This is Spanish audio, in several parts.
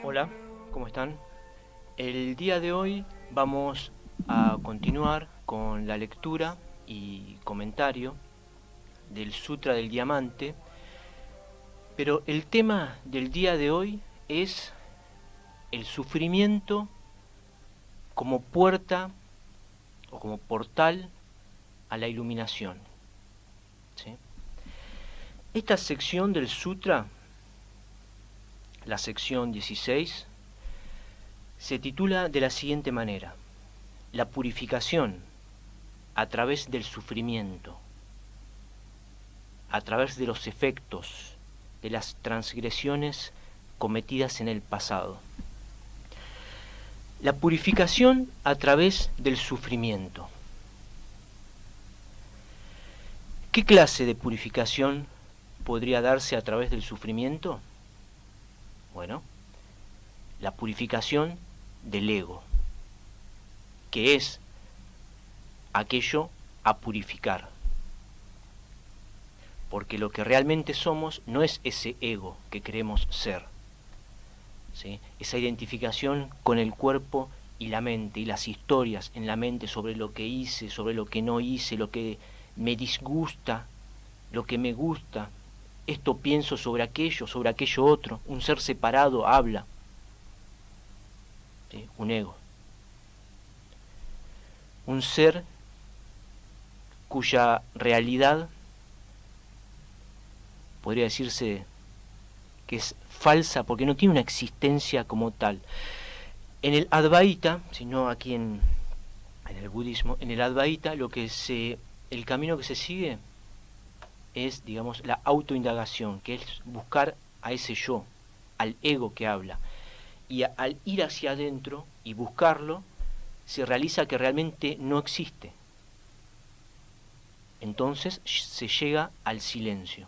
Hola, ¿cómo están? El día de hoy vamos a continuar con la lectura y comentario del Sutra del Diamante, pero el tema del día de hoy es el sufrimiento como puerta o como portal a la iluminación. ¿Sí? Esta sección del Sutra, la sección 16, se titula de la siguiente manera: la purificación a través del sufrimiento, a través de los efectos de las transgresiones cometidas en el pasado. La purificación a través del sufrimiento. ¿Qué clase de purificación podría darse a través del sufrimiento? Bueno, la purificación del ego, que es aquello a purificar. Porque lo que realmente somos no es ese ego que queremos ser, ¿sí? Esa identificación con el cuerpo y la mente, y las historias en la mente sobre lo que hice, sobre lo que no hice, lo que me disgusta, lo que me gusta, esto pienso sobre aquello otro. Un ser separado habla, ¿sí? Un ego. Un ser cuya realidad podría decirse que es falsa porque no tiene una existencia como tal. En el Advaita, sino aquí en el budismo, en el Advaita el camino que se sigue es, digamos, la autoindagación, que es buscar a ese yo, al ego que habla. Y al ir hacia adentro y buscarlo, se realiza que realmente no existe. Entonces se llega al silencio.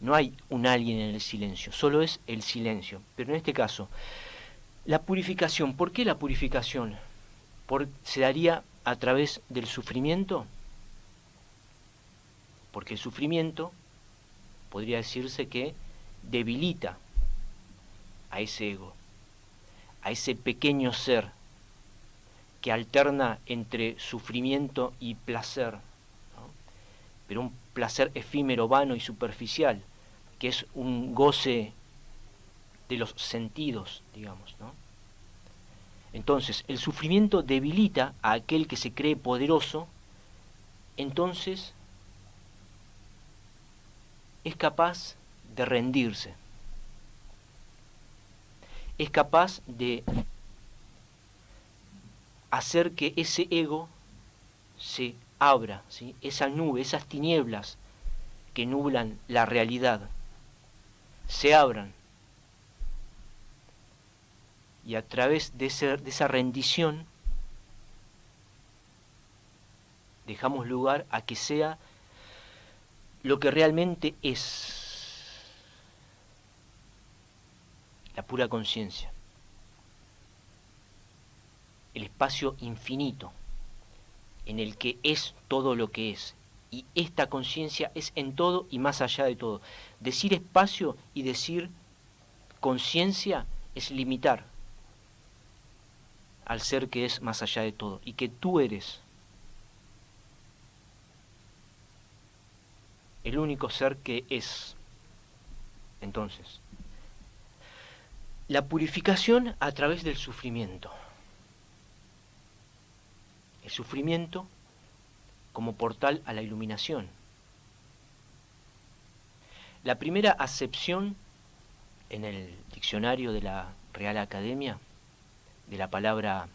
No hay un alguien en el silencio, solo es el silencio. Pero en este caso, la purificación, ¿por qué la purificación? ¿Se daría a través del sufrimiento? Porque el sufrimiento podría decirse que debilita a ese ego, a ese pequeño ser que alterna entre sufrimiento y placer, ¿no? Pero un placer efímero, vano y superficial, que es un goce de los sentidos, digamos, ¿no? Entonces, el sufrimiento debilita a aquel que se cree poderoso, entonces es capaz de rendirse, es capaz de hacer que ese ego se abra, ¿sí? Esa nube, esas tinieblas que nublan la realidad, se abran. Y a través de esa rendición dejamos lugar a que sea lo que realmente es: la pura conciencia, el espacio infinito en el que es todo lo que es. Y esta conciencia es en todo y más allá de todo. Decir espacio y decir conciencia es limitar al ser que es más allá de todo, y que tú eres el único ser que es. Entonces, la purificación a través del sufrimiento. El sufrimiento como portal a la iluminación. La primera acepción en el diccionario de la Real Academia de la palabra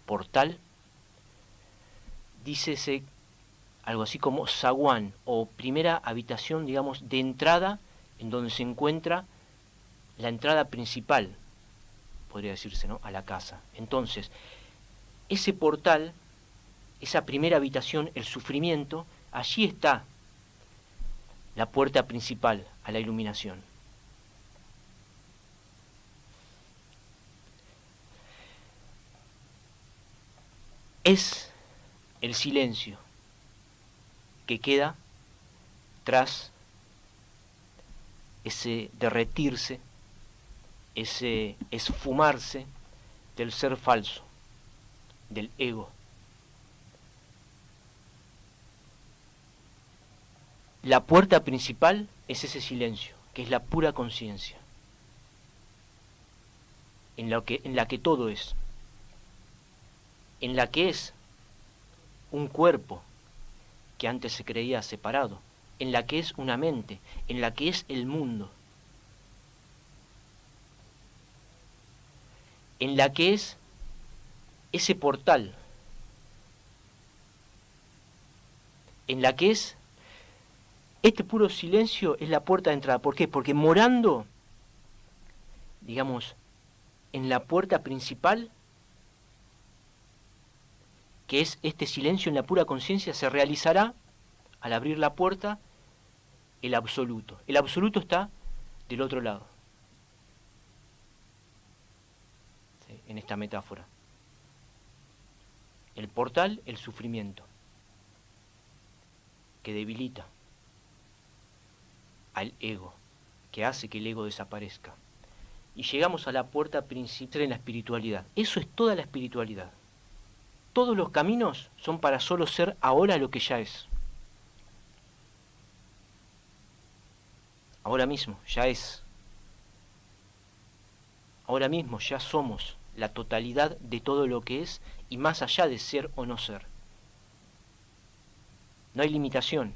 portal, dícese algo así como zaguán, o primera habitación, digamos, de entrada, en donde se encuentra la entrada principal, podría decirse, ¿no?, a la casa. Entonces, ese portal, esa primera habitación, el sufrimiento, allí está la puerta principal a la iluminación. Es el silencio que queda tras ese derretirse, ese esfumarse del ser falso, del ego. La puerta principal es ese silencio, que es la pura conciencia, en la que todo es, en la que es un cuerpo que antes se creía separado, en la que es una mente, en la que es el mundo, en la que es ese portal, en la que es este puro silencio es la puerta de entrada. ¿Por qué? Porque morando, digamos, en la puerta principal, que es este silencio en la pura conciencia, se realizará, al abrir la puerta, el absoluto. El absoluto está del otro lado, ¿sí? En esta metáfora. El portal, el sufrimiento, que debilita al ego, que hace que el ego desaparezca. Y llegamos a la puerta principal en la espiritualidad. Eso es toda la espiritualidad. Todos los caminos son para solo ser ahora lo que ya es. Ahora mismo, ya es. Ahora mismo ya somos la totalidad de todo lo que es y más allá de ser o no ser. No hay limitación.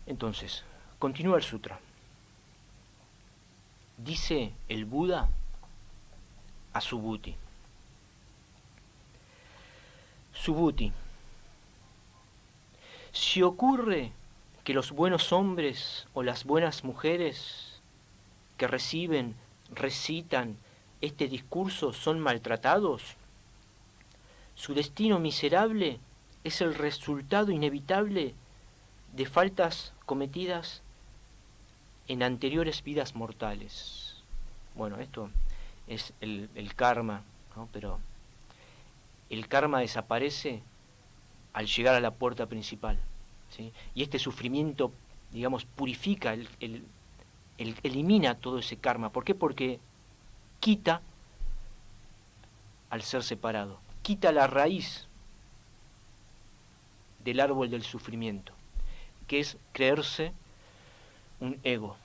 Entonces, continúa el sutra. Dice el Buda a Subhuti: Subhuti, si ocurre que los buenos hombres o las buenas mujeres que recitan este discurso son maltratados, su destino miserable es el resultado inevitable de faltas cometidas en anteriores vidas mortales. Bueno, esto es el karma, ¿no? Pero el karma desaparece al llegar a la puerta principal, ¿sí? Y este sufrimiento, digamos, purifica, elimina todo ese karma. ¿Por qué? Porque quita al ser separado, quita la raíz del árbol del sufrimiento, que es creerse un ego,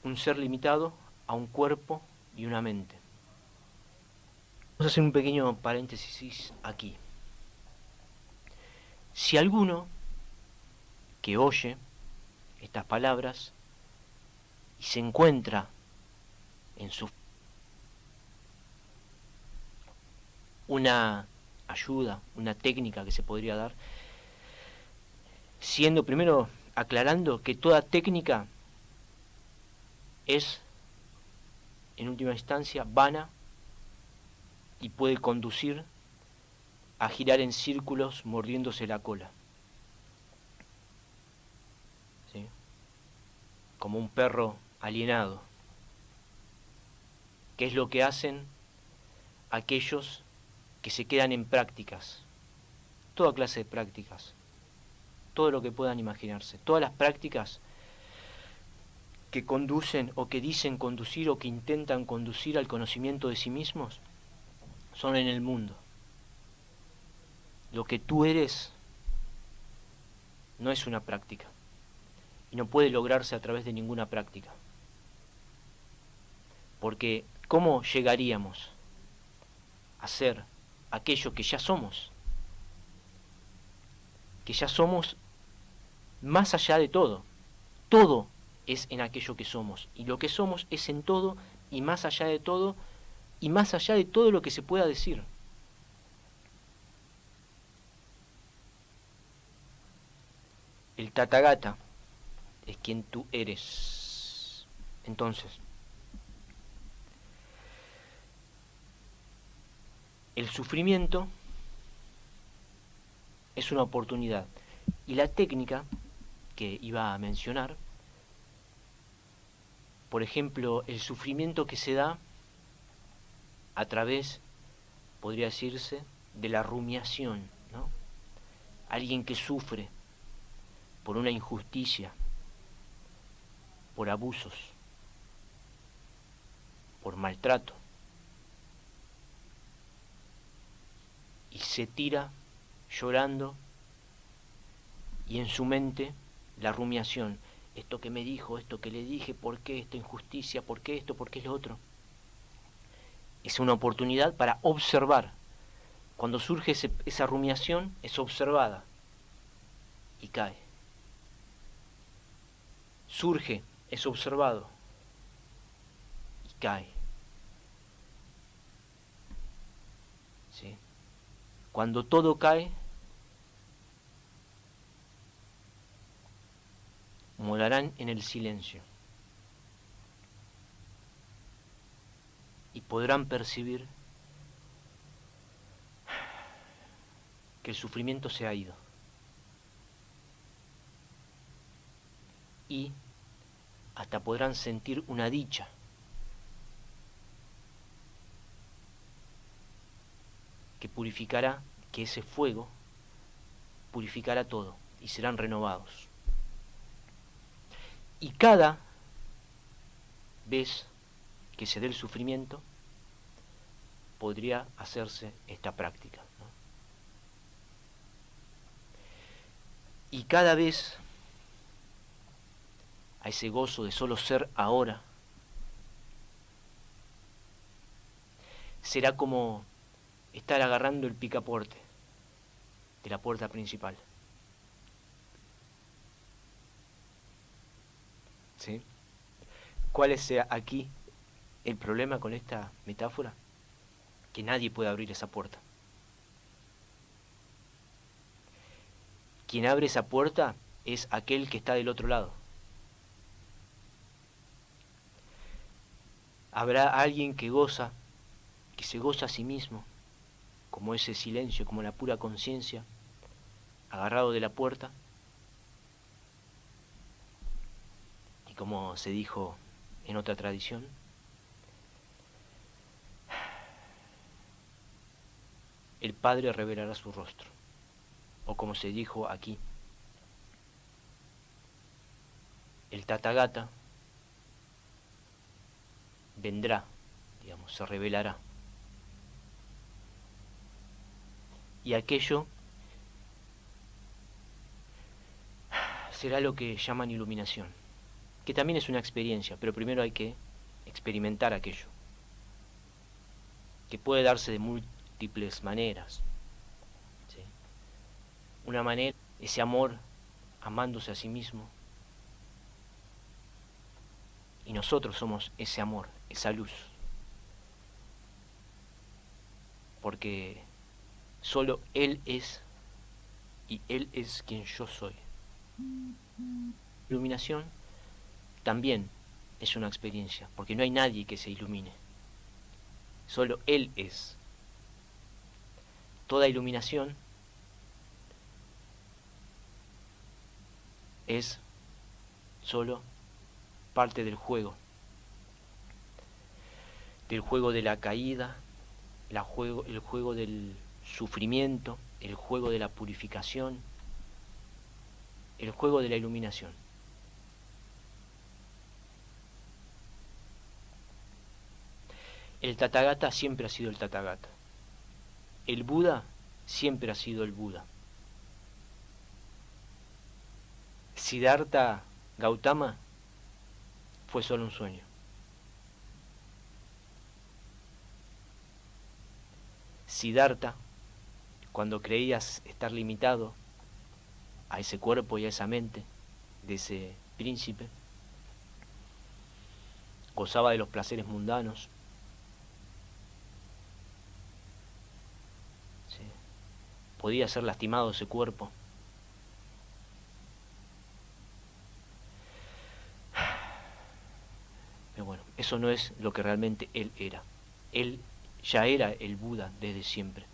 un ser limitado a un cuerpo y una mente. Vamos a hacer un pequeño paréntesis aquí. Si alguno que oye estas palabras y se encuentra en su una ayuda, una técnica que se podría dar, siendo primero aclarando que toda técnica es, en última instancia, vana y puede conducir a girar en círculos mordiéndose la cola, ¿sí? Como un perro alienado, que es lo que hacen aquellos que se quedan en prácticas, toda clase de prácticas, todo lo que puedan imaginarse, todas las prácticas que conducen o que dicen conducir o que intentan conducir al conocimiento de sí mismos, son en el mundo. Lo que tú eres no es una práctica y no puede lograrse a través de ninguna práctica. Porque ¿cómo llegaríamos a ser aquello que ya somos? Que ya somos más allá de todo. Todo es en aquello que somos. Y lo que somos es en todo y más allá de todo y más allá de todo lo que se pueda decir. El Tathagata es quien tú eres. Entonces, el sufrimiento es una oportunidad. Y la técnica que iba a mencionar, por ejemplo, el sufrimiento que se da a través, podría decirse, de la rumiación, ¿no? Alguien que sufre por una injusticia, por abusos, por maltrato, y se tira llorando, y en su mente la rumiación, esto que me dijo, esto que le dije, ¿por qué esta injusticia? ¿Por qué esto? ¿Por qué lo otro? Es una oportunidad para observar. Cuando surge esa rumiación, es observada y cae. Surge, es observado y cae. ¿Sí? Cuando todo cae, morarán en el silencio y podrán percibir que el sufrimiento se ha ido y hasta podrán sentir una dicha que purificará, que ese fuego purificará todo y serán renovados. Y cada vez que se dé el sufrimiento, podría hacerse esta práctica, ¿no? Y cada vez a ese gozo de solo ser ahora, será como estar agarrando el picaporte de la puerta principal. ¿Sí? ¿Cuál es aquí el problema con esta metáfora? Que nadie puede abrir esa puerta. Quien abre esa puerta es aquel que está del otro lado. Habrá alguien que se goza a sí mismo, como ese silencio, como la pura conciencia, agarrado de la puerta, y como se dijo en otra tradición, el Padre revelará su rostro, o como se dijo aquí, el Tathagata vendrá, digamos, se revelará. Y aquello será lo que llaman iluminación, que también es una experiencia, pero primero hay que experimentar aquello, que puede darse de múltiples maneras. ¿Sí? Una manera, ese amor amándose a sí mismo, y nosotros somos ese amor, esa luz, porque solo Él es, y Él es quien yo soy. Iluminación también es una experiencia, porque no hay nadie que se ilumine, solo Él es. Toda iluminación es solo parte del juego de la caída, el juego del sufrimiento, el juego de la purificación, el juego de la iluminación. El Tathagata siempre ha sido el Tathagata. El Buda siempre ha sido el Buda. Siddhartha Gautama fue solo un sueño. Siddhartha, cuando creías estar limitado a ese cuerpo y a esa mente de ese príncipe, gozaba de los placeres mundanos, ¿sí? Podía ser lastimado ese cuerpo. Pero bueno, eso no es lo que realmente él era. Él ya era el Buda desde siempre.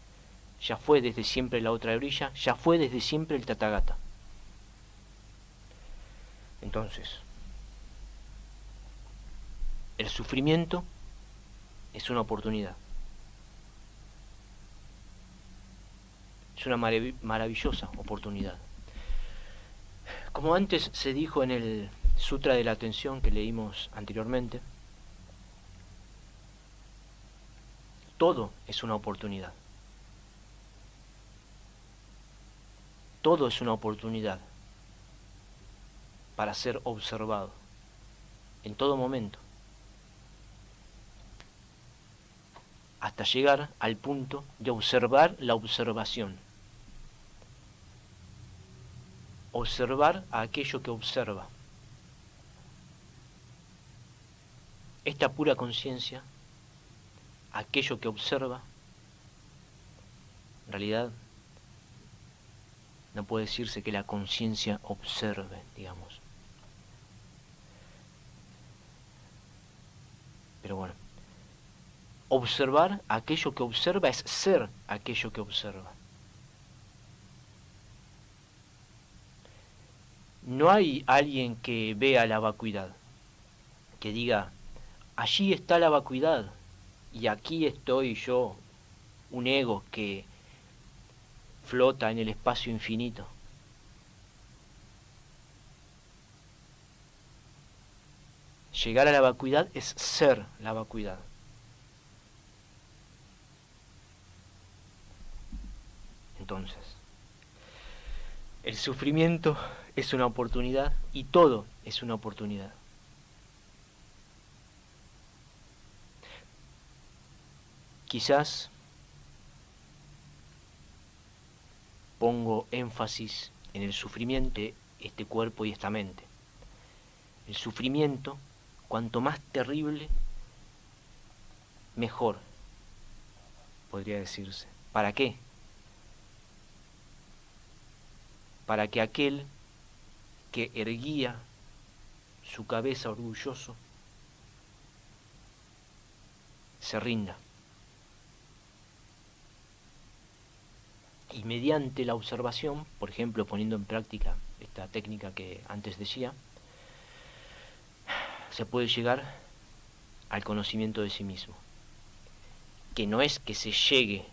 Ya fue desde siempre la otra orilla, ya fue desde siempre el Tathagata. Entonces, el sufrimiento es una oportunidad. Es una maravillosa oportunidad. Como antes se dijo en el Sutra de la Atención que leímos anteriormente, todo es una oportunidad. Todo es una oportunidad para ser observado en todo momento, hasta llegar al punto de observar la observación, observar a aquello que observa. Esta pura conciencia, aquello que observa, en realidad no puede decirse que la conciencia observe, digamos. Pero bueno, observar aquello que observa es ser aquello que observa. No hay alguien que vea la vacuidad, que diga, allí está la vacuidad y aquí estoy yo, un ego que flota en el espacio infinito. Llegar a la vacuidad es ser la vacuidad. Entonces, el sufrimiento es una oportunidad y todo es una oportunidad. Quizás pongo énfasis en el sufrimiento, este cuerpo y esta mente. El sufrimiento, cuanto más terrible, mejor, podría decirse. ¿Para qué? Para que aquel que erguía su cabeza orgulloso se rinda. Y mediante la observación, por ejemplo, poniendo en práctica esta técnica que antes decía, se puede llegar al conocimiento de sí mismo. Que no es que se llegue,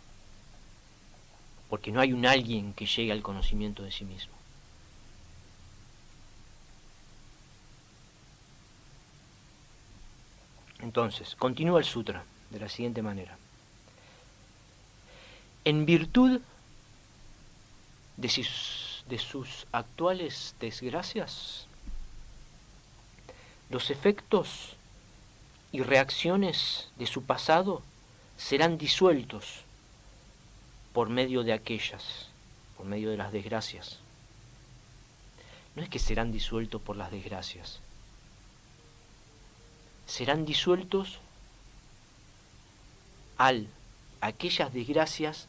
porque no hay un alguien que llegue al conocimiento de sí mismo. Entonces, continúa el sutra de la siguiente manera. En virtud de sus actuales desgracias, los efectos y reacciones de su pasado serán disueltos por medio de aquellas, por medio de las desgracias. No es que serán disueltos por las desgracias, serán disueltos al aquellas desgracias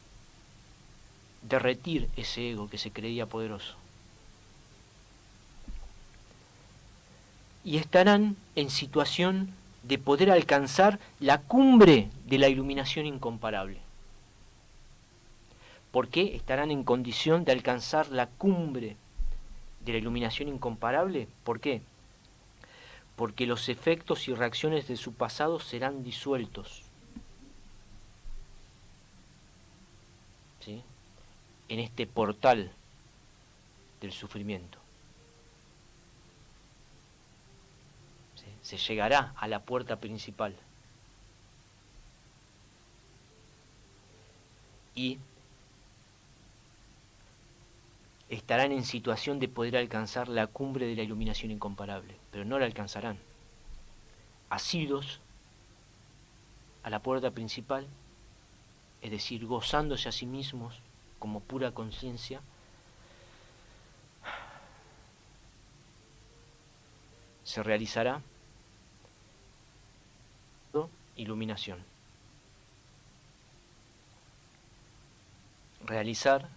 derretir ese ego que se creía poderoso. Y estarán en situación de poder alcanzar la cumbre de la iluminación incomparable. ¿Por qué estarán en condición de alcanzar la cumbre de la iluminación incomparable? ¿Por qué? Porque los efectos y reacciones de su pasado serán disueltos, ¿sí?, en este portal del sufrimiento. ¿Sí? Se llegará a la puerta principal. Y estarán en situación de poder alcanzar la cumbre de la iluminación incomparable, pero no la alcanzarán. Asidos a la puerta principal, es decir, gozándose a sí mismos como pura conciencia, se realizará iluminación. Realizar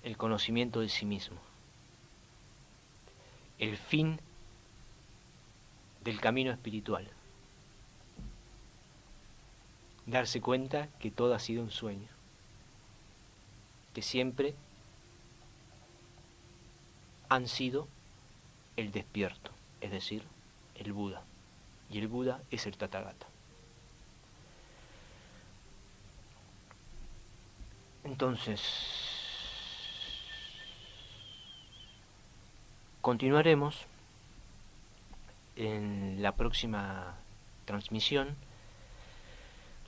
el conocimiento de sí mismo. El fin del camino espiritual. Darse cuenta que todo ha sido un sueño. Que siempre han sido el despierto, es decir, el Buda. Y el Buda es el Tathagata. Entonces, Continuaremos en la próxima transmisión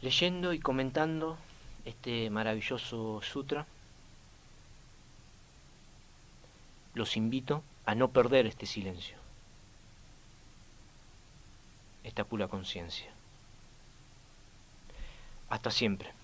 leyendo y comentando este maravilloso sutra. Los invito a no perder este silencio, esta pura conciencia. Hasta siempre.